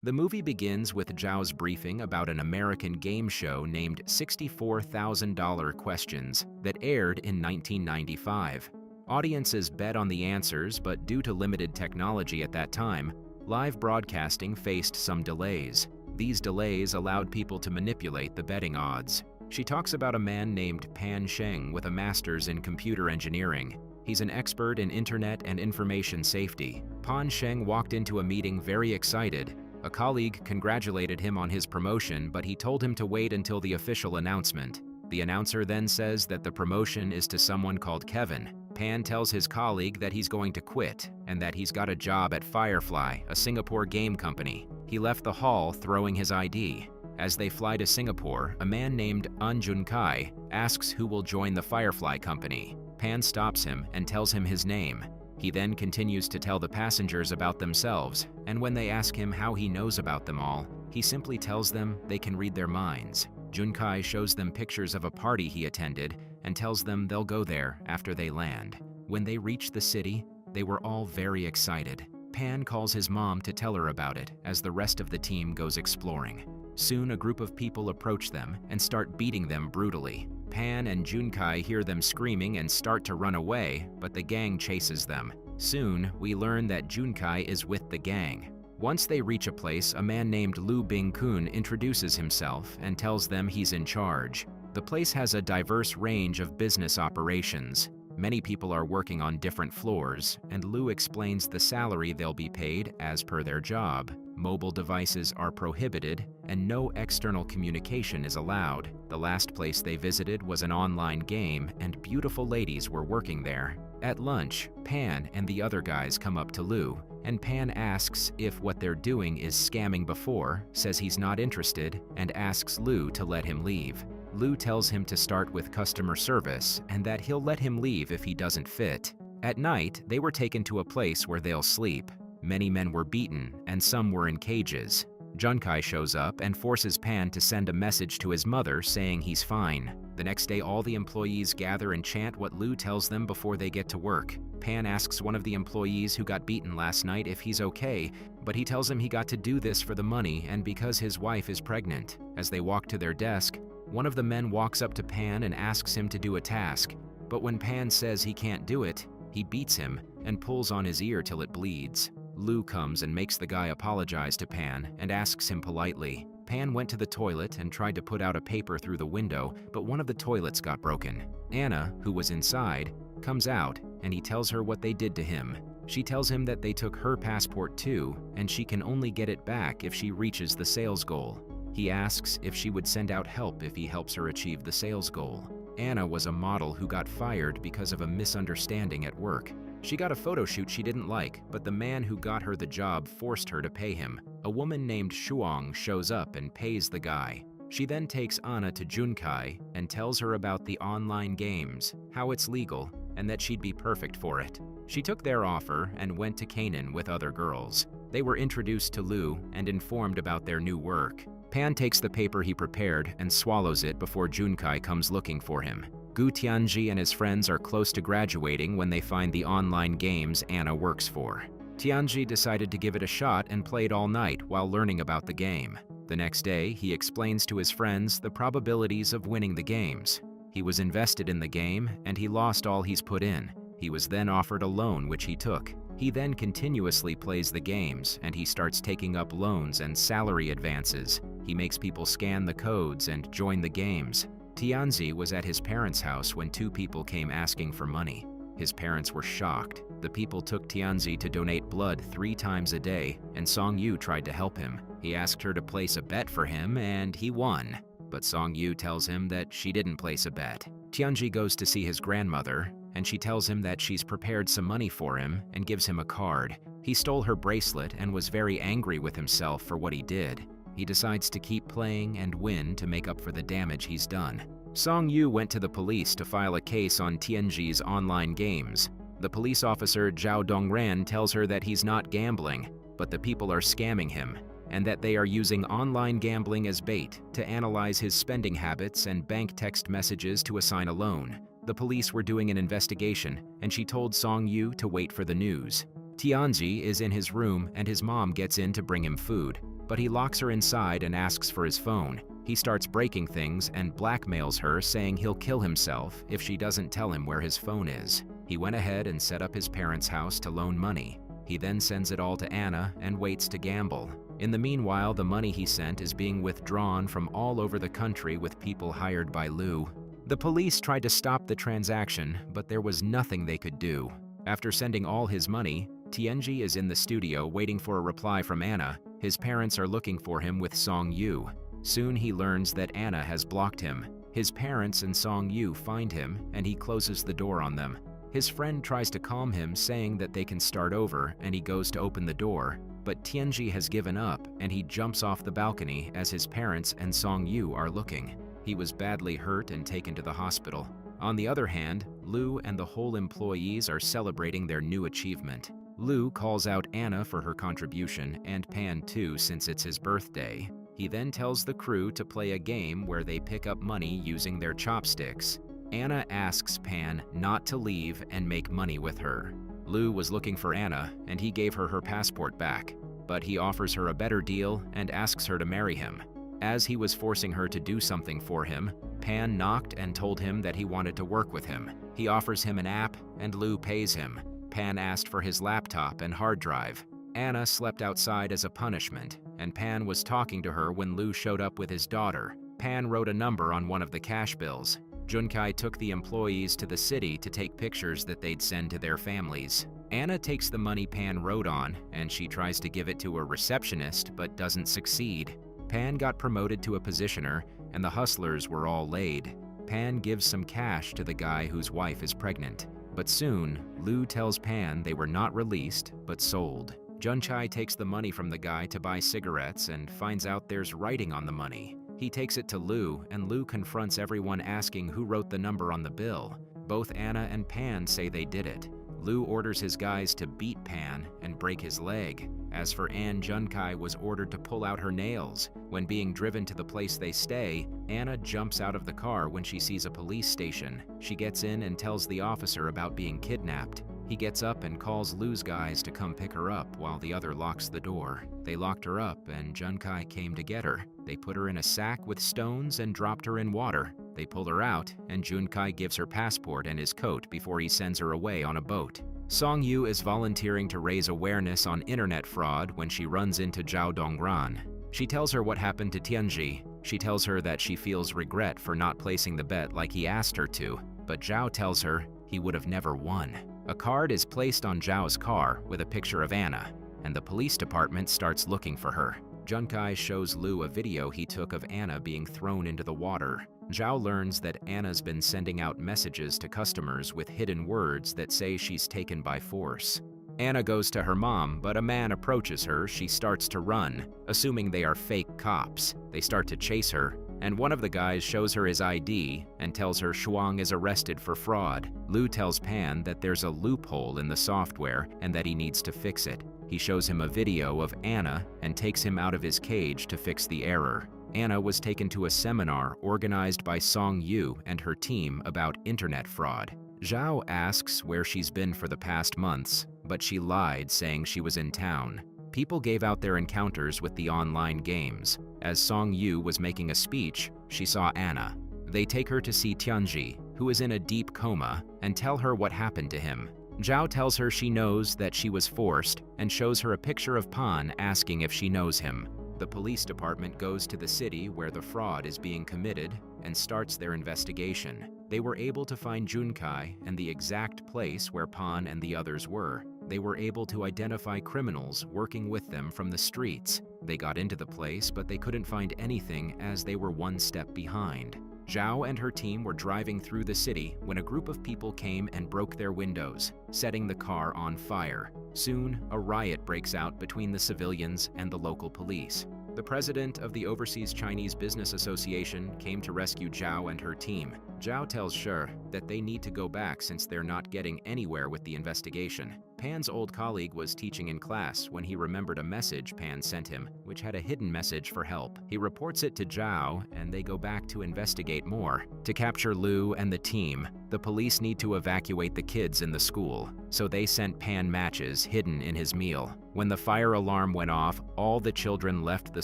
The movie begins with Zhao's briefing about an American game show named $64,000 Questions that aired in 1995. Audiences bet on the answers, but due to limited technology at that time, live broadcasting faced some delays. These delays allowed people to manipulate the betting odds. She talks about a man named Pan Sheng with a master's in computer engineering. He's an expert in internet and information safety. Pan Sheng walked into a meeting very excited. A colleague congratulated him on his promotion, but he told him to wait until the official announcement. The announcer then says that the promotion is to someone called Kevin. Pan tells his colleague that he's going to quit and that he's got a job at Firefly, a Singapore game company. He left the hall throwing his ID. As they fly to Singapore, a man named An Junkai asks who will join the Firefly company. Pan stops him and tells him his name. He then continues to tell the passengers about themselves, and when they ask him how he knows about them all, he simply tells them they can read their minds. Junkai shows them pictures of a party he attended and tells them they'll go there after they land. When they reach the city, they were all very excited. Pan calls his mom to tell her about it as the rest of the team goes exploring. Soon a group of people approach them and start beating them brutally. Pan and Junkai hear them screaming and start to run away, but the gang chases them. Soon, we learn that Junkai is with the gang. Once they reach a place, a man named Lu Bing-kun introduces himself and tells them he's in charge. The place has a diverse range of business operations. Many people are working on different floors, and Lu explains the salary they'll be paid as per their job. Mobile devices are prohibited, and no external communication is allowed. The last place they visited was an online game, and beautiful ladies were working there. At lunch, Pan and the other guys come up to Lu, and Pan asks if what they're doing is scamming before, says he's not interested, and asks Lu to let him leave. Lu tells him to start with customer service and that he'll let him leave if he doesn't fit. At night, they were taken to a place where they'll sleep. Many men were beaten, and some were in cages. Junkai shows up and forces Pan to send a message to his mother saying he's fine. The next day, all the employees gather and chant what Lu tells them before they get to work. Pan asks one of the employees who got beaten last night if he's okay, but he tells him he got to do this for the money and because his wife is pregnant. As they walk to their desk, one of the men walks up to Pan and asks him to do a task, but when Pan says he can't do it, he beats him and pulls on his ear till it bleeds. Lu comes and makes the guy apologize to Pan and asks him politely. Pan went to the toilet and tried to put out a paper through the window, but one of the toilets got broken. Anna, who was inside, comes out and he tells her what they did to him. She tells him that they took her passport too, and she can only get it back if she reaches the sales goal. He asks if she would send out help if he helps her achieve the sales goal. Anna was a model who got fired because of a misunderstanding at work. She got a photo shoot she didn't like, but the man who got her the job forced her to pay him. A woman named Shuang shows up and pays the guy. She then takes Anna to Junkai and tells her about the online games, how it's legal, and that she'd be perfect for it. She took their offer and went to Canaan with other girls. They were introduced to Lu and informed about their new work. Pan takes the paper he prepared and swallows it before Junkai comes looking for him. Gu Tianji and his friends are close to graduating when they find the online games Anna works for. Tianji decided to give it a shot and played all night while learning about the game. The next day, he explains to his friends the probabilities of winning the games. He was invested in the game and he lost all he's put in. He was then offered a loan which he took. He then continuously plays the games and he starts taking up loans and salary advances. He makes people scan the codes and join the games. Tianzi was at his parents' house when two people came asking for money. His parents were shocked. The people took Tianzi to donate blood 3 times a day, and Song Yu tried to help him. He asked her to place a bet for him, and he won. But Song Yu tells him that she didn't place a bet. Tianji goes to see his grandmother, and she tells him that she's prepared some money for him and gives him a card. He stole her bracelet and was very angry with himself for what he did. He decides to keep playing and win to make up for the damage he's done. Song Yu went to the police to file a case on Tianji's online games. The police officer Zhao Dongran tells her that he's not gambling, but the people are scamming him, and that they are using online gambling as bait to analyze his spending habits and bank text messages to assign a loan. The police were doing an investigation, and she told Song Yu to wait for the news. Tianji is in his room and his mom gets in to bring him food, but he locks her inside and asks for his phone. He starts breaking things and blackmails her, saying he'll kill himself if she doesn't tell him where his phone is. He went ahead and set up his parents' house to loan money. He then sends it all to Anna and waits to gamble. In the meanwhile, the money he sent is being withdrawn from all over the country with people hired by Lu. The police tried to stop the transaction, but there was nothing they could do. After sending all his money, Tianji is in the studio waiting for a reply from Anna. His parents are looking for him with Song Yu. Soon he learns that Anna has blocked him. His parents and Song Yu find him, and he closes the door on them. His friend tries to calm him, saying that they can start over, and he goes to open the door. But Tianji has given up, and he jumps off the balcony as his parents and Song Yu are looking. He was badly hurt and taken to the hospital. On the other hand, Lu and the whole employees are celebrating their new achievement. Lu calls out Anna for her contribution, and Pan too, since it's his birthday. He then tells the crew to play a game where they pick up money using their chopsticks. Anna asks Pan not to leave and make money with her. Lu was looking for Anna, and he gave her passport back, but he offers her a better deal and asks her to marry him. As he was forcing her to do something for him, Pan knocked and told him that he wanted to work with him. He offers him an app, and Lu pays him. Pan asked for his laptop and hard drive. Anna slept outside as a punishment, and Pan was talking to her when Lu showed up with his daughter. Pan wrote a number on one of the cash bills. Junkai took the employees to the city to take pictures that they'd send to their families. Anna takes the money Pan wrote on, and she tries to give it to a receptionist but doesn't succeed. Pan got promoted to a positioner, and the hustlers were all laid. Pan gives some cash to the guy whose wife is pregnant. But soon, Lu tells Pan they were not released, but sold. Junkai takes the money from the guy to buy cigarettes and finds out there's writing on the money. He takes it to Lu, and Lu confronts everyone asking who wrote the number on the bill. Both Anna and Pan say they did it. Lu orders his guys to beat Pan and break his leg. As for Anne, Junkai was ordered to pull out her nails. When being driven to the place they stay, Anna jumps out of the car when she sees a police station. She gets in and tells the officer about being kidnapped. He gets up and calls Lu's guys to come pick her up while the other locks the door. They locked her up and Junkai came to get her. They put her in a sack with stones and dropped her in water. They pull her out and Junkai gives her passport and his coat before he sends her away on a boat. Song Yu is volunteering to raise awareness on internet fraud when she runs into Zhao Dongran. She tells her what happened to Tianji. She tells her that she feels regret for not placing the bet like he asked her to, but Zhao tells her he would have never won. A card is placed on Zhao's car with a picture of Anna, and the police department starts looking for her. Junkai shows Lu a video he took of Anna being thrown into the water. Zhao learns that Anna's been sending out messages to customers with hidden words that say she's taken by force. Anna goes to her mom, but a man approaches her. She starts to run, assuming they are fake cops. They start to chase her, and one of the guys shows her his ID and tells her Shuang is arrested for fraud. Lu tells Pan that there's a loophole in the software and that he needs to fix it. He shows him a video of Anna and takes him out of his cage to fix the error. Anna was taken to a seminar organized by Song Yu and her team about internet fraud. Zhao asks where she's been for the past months, but she lied, saying she was in town. People gave out their encounters with the online games. As Song Yu was making a speech, she saw Anna. They take her to see Tianji, who is in a deep coma, and tell her what happened to him. Zhao tells her she knows that she was forced and shows her a picture of Pan, asking if she knows him. The police department goes to the city where the fraud is being committed and starts their investigation. They were able to find Junkai and the exact place where Pan and the others were. They were able to identify criminals working with them from the streets. They got into the place, but they couldn't find anything as they were one step behind. Zhao and her team were driving through the city when a group of people came and broke their windows, setting the car on fire. Soon, a riot breaks out between the civilians and the local police. The president of the Overseas Chinese Business Association came to rescue Zhao and her team. Zhao tells Shi that they need to go back since they're not getting anywhere with the investigation. Pan's old colleague was teaching in class when he remembered a message Pan sent him, which had a hidden message for help. He reports it to Zhao, and they go back to investigate more. To capture Lu and the team, the police need to evacuate the kids in the school, so they sent Pan matches hidden in his meal. When the fire alarm went off, all the children left the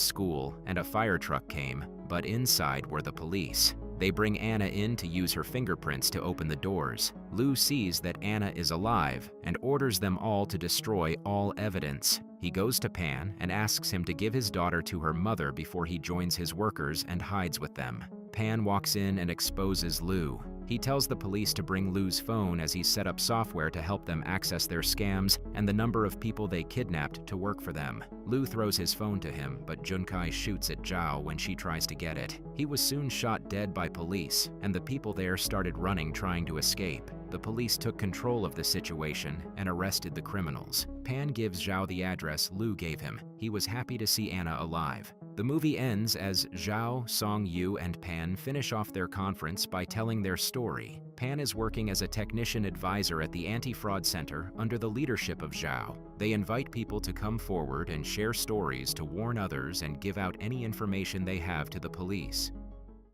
school and a fire truck came, but inside were the police. They bring Anna in to use her fingerprints to open the doors. Lu sees that Anna is alive and orders them all to destroy all evidence. He goes to Pan and asks him to give his daughter to her mother before he joins his workers and hides with them. Pan walks in and exposes Lu. He tells the police to bring Lu's phone as he set up software to help them access their scams and the number of people they kidnapped to work for them. Lu throws his phone to him, but Junkai shoots at Zhao when she tries to get it. He was soon shot dead by police, and the people there started running trying to escape. The police took control of the situation and arrested the criminals. Pan gives Zhao the address Lu gave him. He was happy to see Anna alive. The movie ends as Zhao, Song Yu, and Pan finish off their conference by telling their story. Pan is working as a technician advisor at the Anti-Fraud Center under the leadership of Zhao. They invite people to come forward and share stories to warn others and give out any information they have to the police.